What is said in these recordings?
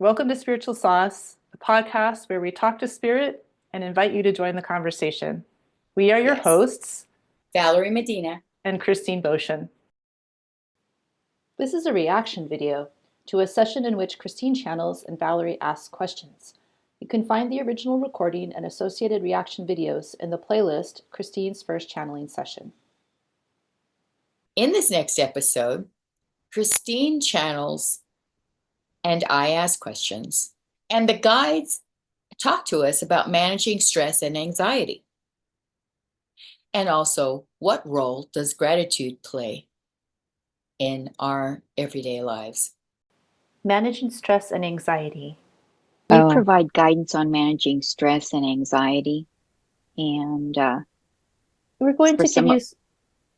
Welcome to Spiritual Sauce, the podcast where we talk to spirit and invite you to join the conversation. We are your Yes. hosts, Valerie Medina. and Christine Boshin. This is a reaction video to a session in which Christine channels and Valerie asks questions. You can find the original recording and associated reaction videos in the playlist Christine's First Channeling Session. In this next episode, Christine channels and I ask questions, and the guides talk to us about managing stress and anxiety. And also, what role does gratitude play in our everyday lives? Managing stress and anxiety. We provide guidance on managing stress and anxiety. And We're going for to give you,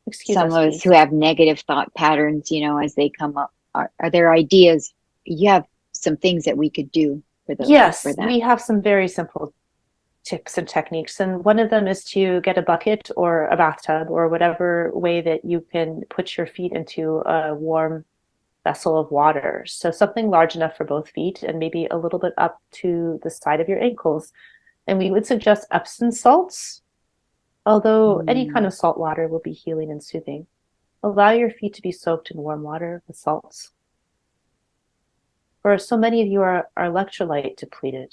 excuse some us, of us please. who have negative thought patterns, as they come up, are there ideas? You have some things that we could do for Yes, that. we have some very simple tips and techniques. And one of them is to get a bucket or a bathtub or whatever way that you can put your feet into a warm vessel of water. So something large enough for both feet and maybe a little bit up to the side of your ankles. And we would suggest Epsom salts, although any kind of salt water will be healing and soothing. Allow your feet to be soaked in warm water with salts. For so many of you are electrolyte depleted.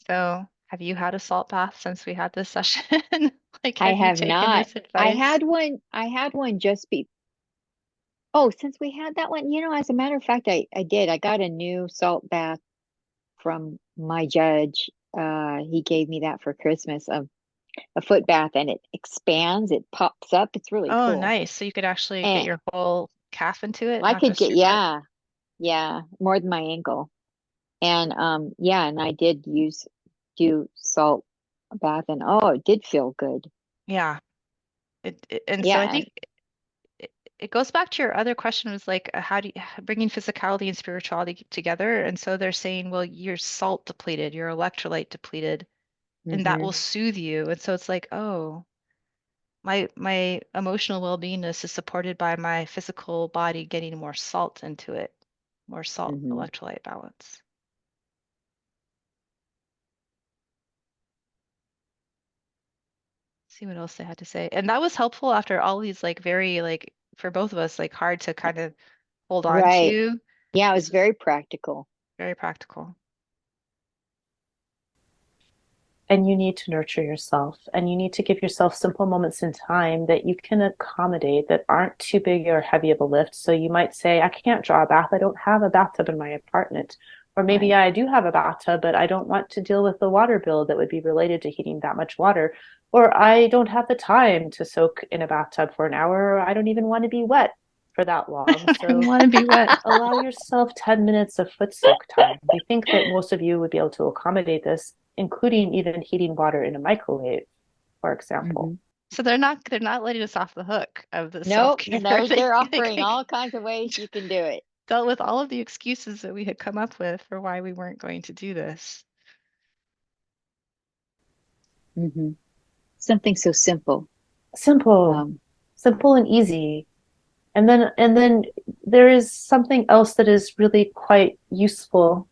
So, have you had a salt bath since we had this session? Like, I have you have taken not. this advice? I had one since we had that one, as a matter of fact, I did. I got a new salt bath from my judge. He gave me that for Christmas, of a foot bath, and it expands, it pops up. It's really Oh, cool. nice. So you could actually get And your whole calf into it, I not could just get, your foot. yeah, more than my ankle. And yeah, and I did do salt bath, and oh, it did feel good. Yeah. And so Yeah, I and think it goes back to your other question was like, how do you bringing physicality and spirituality together? And so they're saying, well, you're salt depleted, you're electrolyte depleted, and that will soothe you. And so it's like, oh, my emotional well-beingness is supported by my physical body getting more salt into it, more salt electrolyte balance. See what else they had to say. And that was helpful after all these like very like for both of us like hard to kind of hold on right. to. Yeah, it was This was very practical. very practical. And you need to nurture yourself, and you need to give yourself simple moments in time that you can accommodate that aren't too big or heavy of a lift. So you might say, I can't draw a bath. I don't have a bathtub in my apartment. Or maybe I do have a bathtub, but I don't want to deal with the water bill that would be related to heating that much water. Or I don't have the time to soak in a bathtub for an hour. Or I don't even want to be wet for that long. I So want to be wet. allow yourself 10 minutes of foot soak time. We think that most of you would be able to accommodate this, including even heating water in a microwave, for example. So they're not letting us off the hook of the Nope, self-care. they're offering all kinds of ways you can do it. Dealt with all of the excuses that we had come up with for why we weren't going to do this. Something so simple. Simple and easy. And then there is something else that is really quite useful.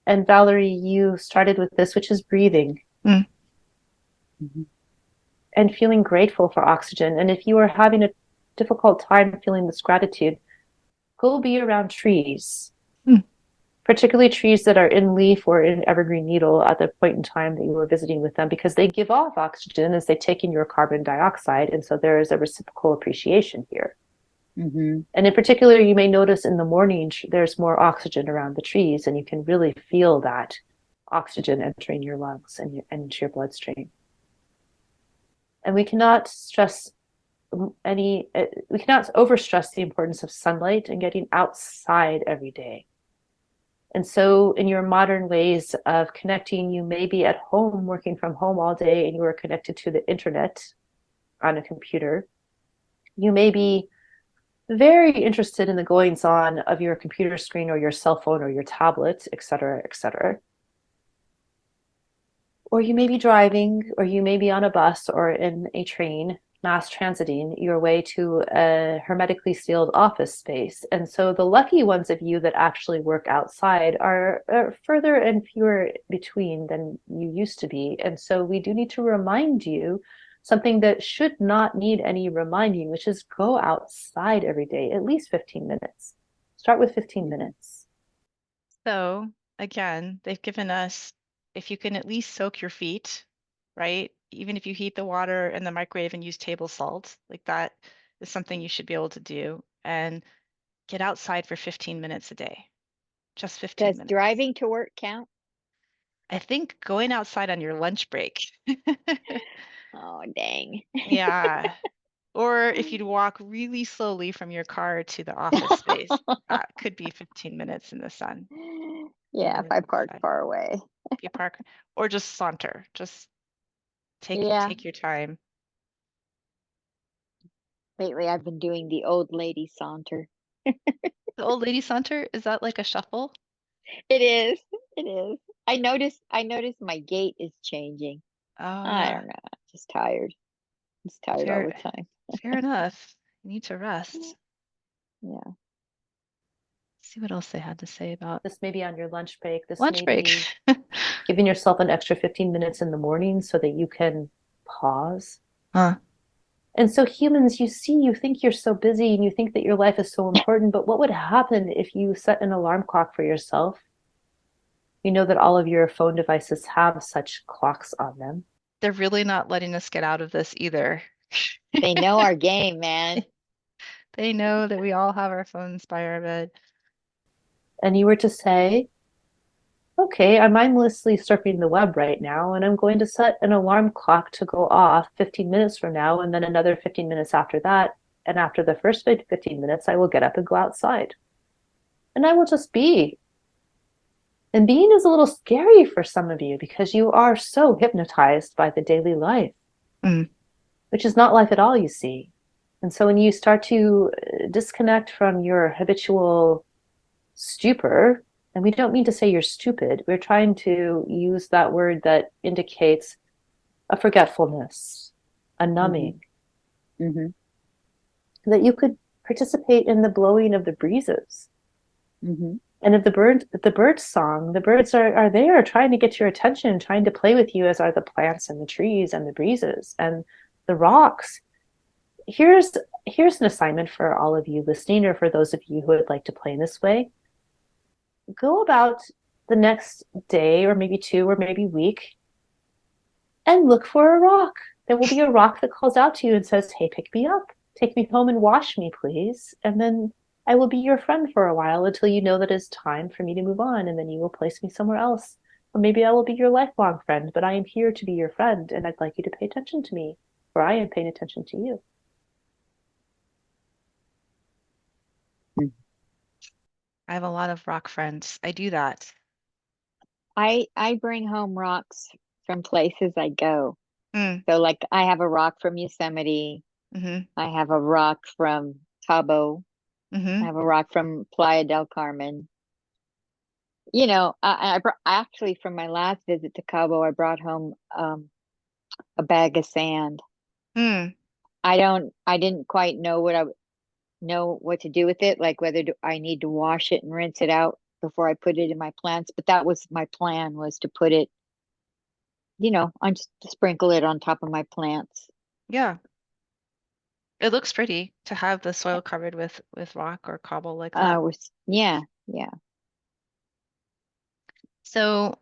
And Valerie, you started with this, which is breathing. And feeling grateful for oxygen. And if you are having a difficult time feeling this gratitude, go be around trees, particularly trees that are in leaf or in evergreen needle at the point in time that you were visiting with them, because they give off oxygen as they take in your carbon dioxide. And so there is a reciprocal appreciation here. And in particular, you may notice in the morning, there's more oxygen around the trees, and you can really feel that oxygen entering your lungs and into your bloodstream. And we cannot overstress the importance of sunlight and getting outside every day. And so in your modern ways of connecting, you may be at home working from home all day and you are connected to the internet on a computer. You may be very interested in the goings on of your computer screen or your cell phone or your tablet, et cetera, et cetera. Or you may be driving, or you may be on a bus or in a train, mass transiting your way to a hermetically sealed office space. And so the lucky ones of you that actually work outside are further and fewer between than you used to be. And so we do need to remind you something that should not need any reminding, which is go outside every day, at least 15 minutes. Start with 15 minutes. So again, they've given us, if you can at least soak your feet, right? Even if you heat the water in the microwave and use table salt, like that is something you should be able to do. And get outside for 15 minutes a day. Just 15 Does minutes. driving to work count? I think going outside on your lunch break. Oh, dang. Yeah. Or if you'd walk really slowly from your car to the office space, that could be 15 minutes in the sun. Yeah, if I park Outside. far away. If you park, or just saunter, just Yeah, take your time. lately I've been doing the old lady saunter. The old lady saunter, is that like a shuffle? It is. It is. I noticed my gait is changing. Oh I yeah. don't know. I'm just tired. Just tired all Fair the time. fair enough. You need to rest. Yeah. See what else they had to say about This may be on your lunch break. This lunch may break. be giving yourself an extra 15 minutes in the morning so that you can pause. Huh. And so humans, you think you're so busy and you think that your life is so important, but what would happen if you set an alarm clock for yourself? You know that all of your phone devices have such clocks on them. They're really not letting us get out of this either. They know our game, man. They know that we all have our phones by our bed. And you were to say, okay, I'm mindlessly surfing the web right now, and I'm going to set an alarm clock to go off 15 minutes from now, and then another 15 minutes after that. And after the first 15 minutes, I will get up and go outside. And I will just be. And being is a little scary for some of you because you are so hypnotized by the daily life, Mm. which is not life at all, you see. And so when you start to disconnect from your habitual stupor, and we don't mean to say you're stupid, we're trying to use that word that indicates a forgetfulness, a numbing, Mm-hmm. that you could participate in the blowing of the breezes. Mm-hmm. And if the bird song, the birds are there trying to get your attention, trying to play with you, as are the plants and the trees and the breezes and the rocks. Here's an assignment for all of you listening, or for those of you who would like to play in this way. Go about the next day, or maybe two, or maybe week, and look for a rock. There will be a rock that calls out to you and says, "Hey, pick me up. Take me home and wash me, please." And then I will be your friend for a while until you know that it's time for me to move on, and then you will place me somewhere else. Or maybe I will be your lifelong friend, but I am here to be your friend, and I'd like you to pay attention to me, for I am paying attention to you. I have a lot of rock friends. I do that. I bring home rocks from places I go. Mm. So like I have a rock from Yosemite. Mm-hmm. I have a rock from Cabo. Mm-hmm. I have a rock from Playa del Carmen. You know, actually from my last visit to Cabo, I brought home a bag of sand. Mm. I didn't quite know know what to do with it, like whether I need to wash it and rinse it out before I put it in my plants. But that was my plan, was to put it, on just to sprinkle it on top of my plants. Yeah. It looks pretty to have the soil covered with rock or cobble like that. Yeah, yeah. So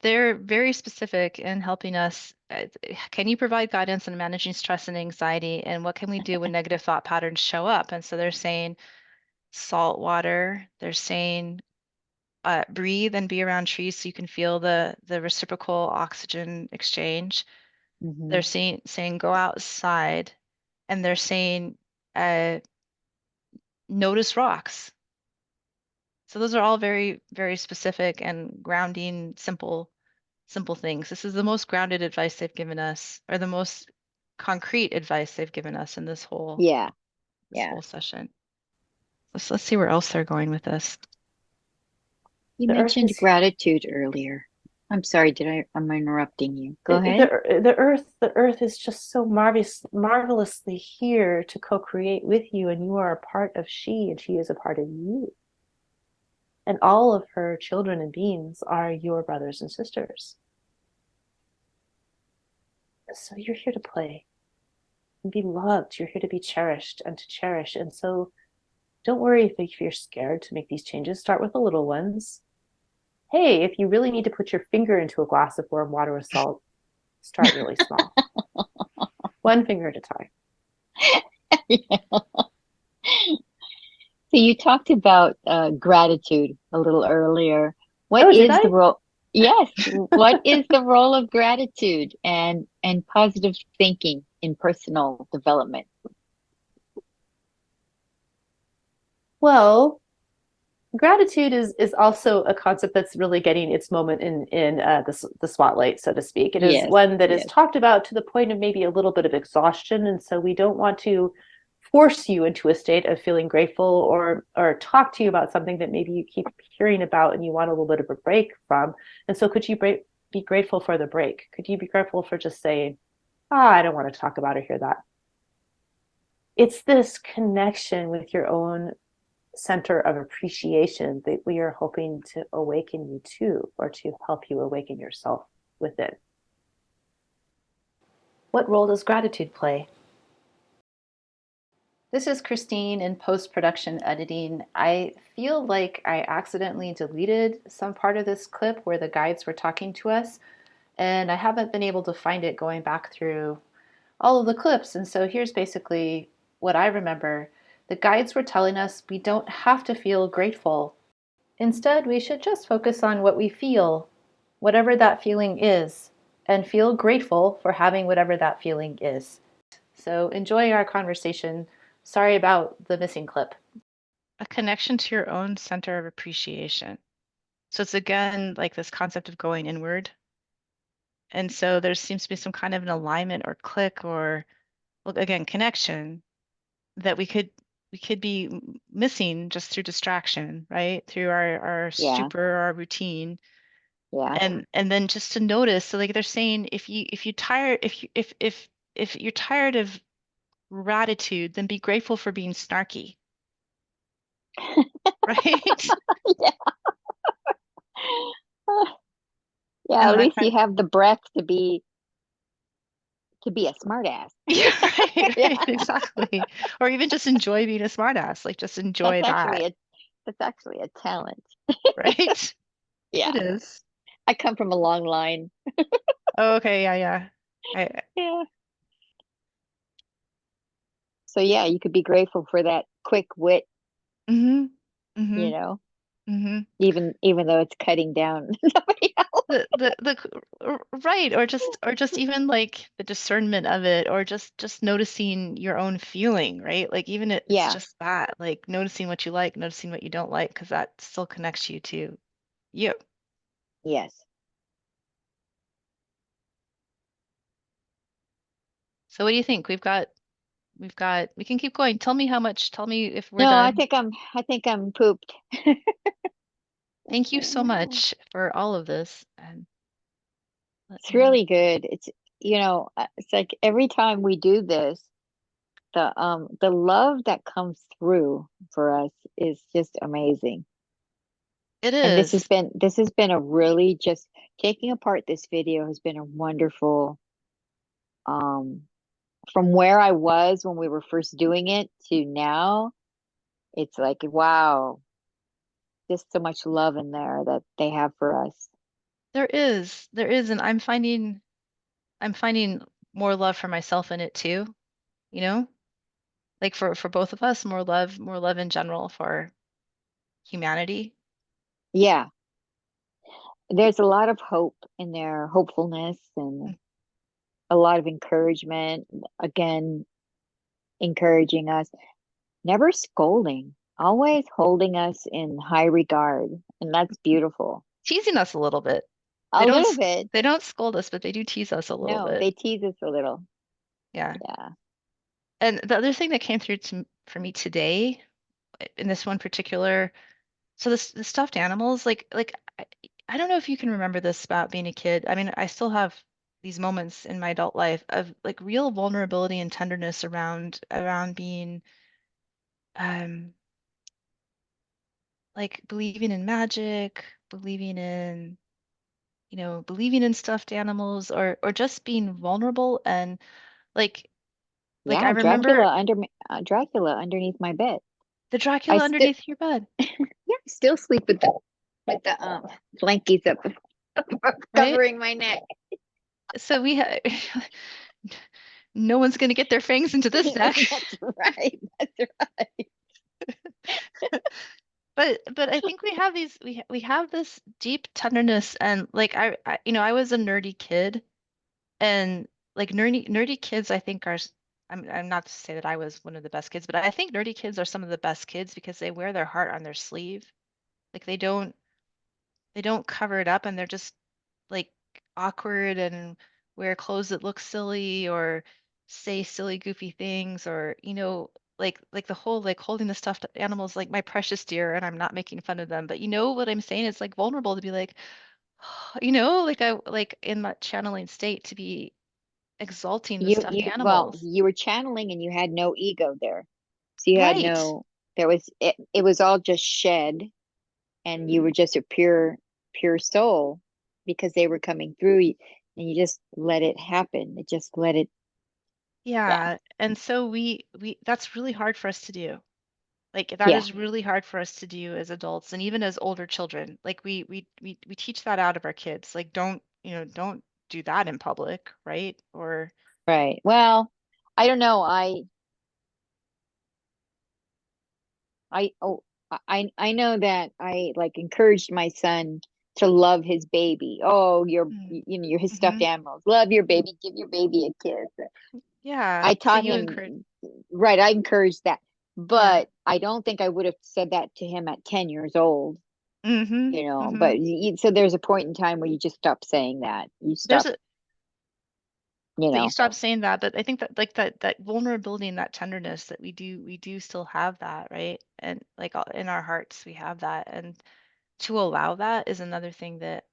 they're very specific in helping us. Can you provide guidance on managing stress and anxiety, and what can we do when negative thought patterns show up? And so they're saying salt water. They're saying breathe and be around trees so you can feel the reciprocal oxygen exchange. Hmm. They're saying go outside, and they're saying uh, notice rocks. So those are all very, very specific and grounding, simple things. This is the most grounded advice they've given us, or the most concrete advice they've given us in Yeah, this yeah. whole session. Let's see where else they're going with this. You The earth mentioned is gratitude earlier. I'm sorry, I'm interrupting you. Go ahead. The earth is just so marvelously here to co-create with you, and you are a part of she, and she is a part of you. And all of her children and beings are your brothers and sisters. So you're here to play and be loved. You're here to be cherished and to cherish. And so don't worry if you're scared to make these changes. Start with the little ones. Hey, if you really need to put your finger into a glass of warm water with salt, start really small. One finger at a time. So you talked about gratitude a little earlier. What Oh, did is I? the role? Yes, what is the role of gratitude and positive thinking in personal development? Well, gratitude is also a concept that's really getting its moment in the spotlight, so to speak. It is Yes, one that is yes. talked about to the point of maybe a little bit of exhaustion, and so we don't want to force you into a state of feeling grateful or talk to you about something that maybe you keep hearing about and you want a little bit of a break from. And so could you be grateful for the break? Could you be grateful for just saying, ah, I don't want to talk about or hear that? It's this connection with your own center of appreciation that we are hoping to awaken you to, or to help you awaken yourself within. What role does gratitude play? This is Christine in post-production editing. I feel like I accidentally deleted some part of this clip where the guides were talking to us, and I haven't been able to find it going back through all of the clips. And so here's basically what I remember. The guides were telling us we don't have to feel grateful. Instead, we should just focus on what we feel, whatever that feeling is, and feel grateful for having whatever that feeling is. So enjoy our conversation. Sorry about the missing clip. A connection to your own center of appreciation. So it's again like this concept of going inward. And so there seems to be some kind of an alignment or click or, well, again, connection that we could be missing just through distraction, right? Through our Yeah, stupor, our routine. yeah. And then just to notice, so like they're saying if you tired if you're tired of gratitude, then be grateful for being snarky, right? Yeah. Yeah, And at that least kind you have the breath to be a smart ass. yeah, right, Yeah, right, exactly. Or even just enjoy being a smartass, like just that's enjoy actually that, a that's actually a talent. right? Yeah. It is. I come from a long line. Oh, okay, yeah, yeah. I Yeah. So yeah, you could be grateful for that quick wit, mm-hmm, you mm-hmm, know, mm-hmm. even though it's cutting down somebody else. Right, or just even like the discernment of it, or just noticing your own feeling, right? Like even it's Yeah, just that, like noticing what you like, noticing what you don't like, because that still connects you to you. yes. So what do you think? We've got we can keep going. Tell me if we're No, done. I think I'm pooped. Thank you so much for all of this, and let It's me really good. It's like every time we do this, the love that comes through for us is just amazing. it And is. this has been a really just taking apart this video has been a wonderful um from where I was when we were first doing it to now, it's like wow, just so much love in there that they have for us. There is, and I'm finding more love for myself in it too, you know? Like for both of us, more love in general for humanity. Yeah, there's a lot of hope in there, hopefulness and a lot of encouragement. Again, encouraging us, never scolding, always holding us in high regard. And that's beautiful. Teasing us a little bit. They A don't little s- bit. they don't scold us, but they do tease us a little No, bit. they tease us a little. Yeah. Yeah. And the other thing that came through for me today in this one particular, so the stuffed animals, like I don't know if you can remember this about being a kid. I mean, I still have these moments in my adult life of like real vulnerability and tenderness around being um like believing in magic, believing in, believing in stuffed animals or just being vulnerable and like I Yeah, remember Dracula underneath my bed. the I Dracula still underneath your bed, yeah, still sleep with the blankies up right? covering my neck. So we ha no one's gonna get their fangs into this neck. That's right. That's right. But I think we have these we have this deep tenderness and like I was a nerdy kid and like nerdy kids I think I'm not to say that I was one of the best kids, but I think nerdy kids are some of the best kids because they wear their heart on their sleeve. Like they don't cover it up and they're just like awkward and wear clothes that look silly or say silly goofy things or like the whole like holding the stuffed animals like my precious dear and I'm not making fun of them but you know what I'm saying, it's like vulnerable to be like like I like in that channeling state to be exalting the stuffed animals. You were channeling and you had no ego there. So you had Right. no there was it was all just shed, and you were just a pure soul because they were coming through you, and you just let it happen. It just let it, yeah. Yeah, and so we that's really hard for us to do. Like that Yeah. is really hard for us to do as adults and even as older children. Like we teach that out of our kids. Like don't do that in public, right? Or Right. Well, I don't know. Oh, I know that I like encouraged my son to love his baby. Oh, you're his stuffed mm-hmm. animals. Love your baby. Give your baby a kiss. Yeah. I So taught you encourage, him, right. I encouraged that, yeah. but I don't think I would have said that to him at 10 years old, Mm-hmm. you know, Mm-hmm. but so there's a point in time where you just stop saying that. You There's stop, a you that you know. stop saying that, but I think that like that vulnerability and that tenderness that we do still have that, right? And like in our hearts we have that. And to allow that is another thing that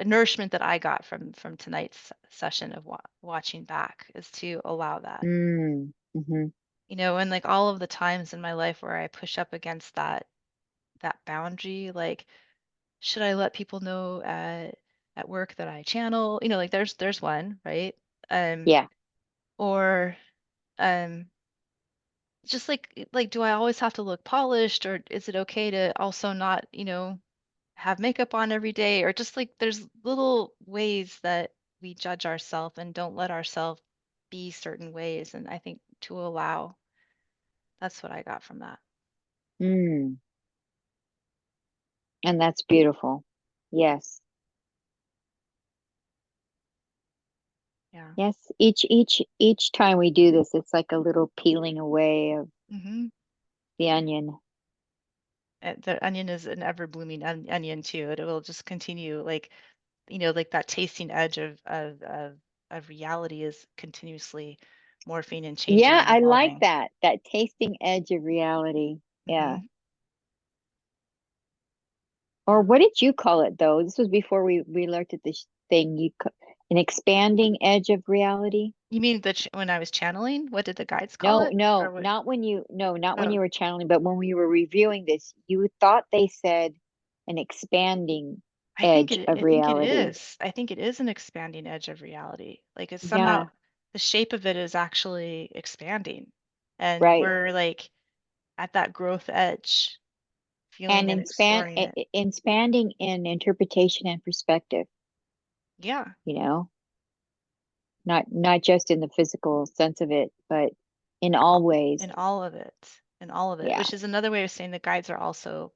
nourishment that I got from tonight's session of watching back is to allow that. Mm, hmm. And like all of the times in my life where I push up against that boundary, like should I let people know at work that I channel? Like there's one, right? Um, Yeah. or um just like do I always have to look polished or is it okay to also not, have makeup on every day or just like there's little ways that we judge ourselves and don't let ourselves be certain ways. And I think to allow, that's what I got from that. Mm, and that's beautiful. Yes. Yeah. Yes. Each time we do this, it's like a little peeling away of Hmm. the onion. The onion is an ever blooming onion too. It will just continue like that tasting edge of reality is continuously morphing and changing Yeah, and I like evolving. that. That tasting edge of reality. Yeah. Hmm. Or Yeah. what did you call it though? This was before we looked at this thing. An expanding edge of reality. You mean when I was channeling, what did the guides call No, it? no, Or what? not when you no, not when Oh. you were channeling, but when we were reviewing this, you thought they said an expanding edge of I think it reality. is. I think it is an expanding edge of reality. Like it's somehow Yeah, the shape of it is actually expanding. And right. we're like at that growth edge, And feeling and exploring it. expanding in interpretation and perspective, Yeah, you know, not just in the physical sense of it, but in all ways. in all of it. In all of it, Yeah. which is another way of saying the guides are also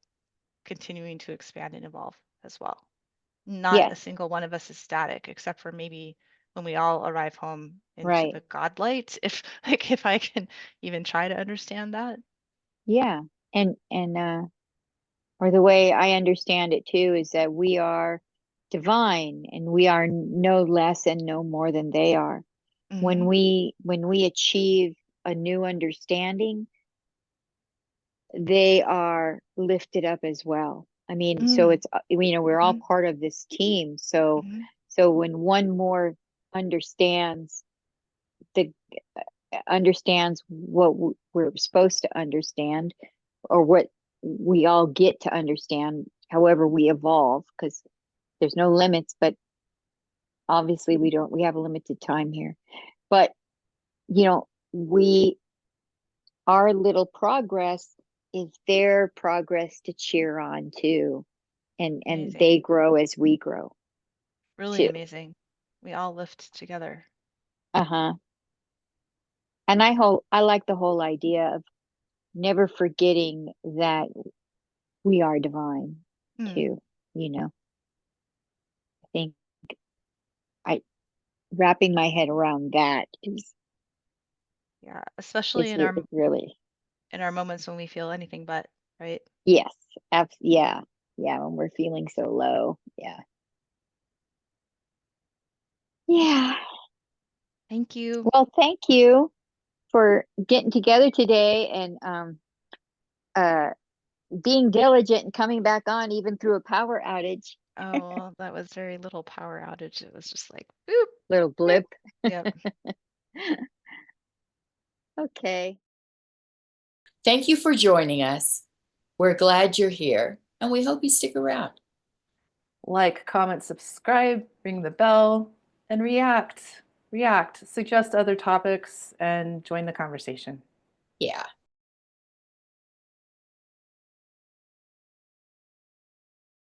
continuing to expand and evolve as well. Not a Yes. single one of us is static, except for maybe when we all arrive home into Right. the God light, if like if I can even try to understand that. Yeah. And or the way I understand it too is that we are divine and we are no less and no more than they are. Hmm. When we achieve a new understanding, they are lifted up as well. I mean, so it's, we're all Mhm. part of this team. So, Mhm. so when one more understands the understands what we're supposed to understand, or what we all get to understand, however we evolve, because there's no limits, but obviously we have a limited time here. But we our little progress is their progress to cheer on too, and Amazing. they grow as we grow Really too. amazing. We all lift together. Uh-huh. And I like the whole idea of never forgetting that we are divine Hmm. too. I think I wrapping my head around that Yeah, especially is really, in our moments when we feel anything but, right? yes, yeah, yeah, when we're feeling so low. Yeah. Yeah. Thank you. Well, thank you for getting together today, and uh being diligent and coming back on even through a power outage. Oh, well, that was very little power outage. It was just like boop, Little boop. blip. Yep. Okay. Thank you for joining us. We're glad you're here, and we hope you stick around. Like, comment, subscribe, ring the bell, and react. Suggest other topics and join the conversation. Yeah.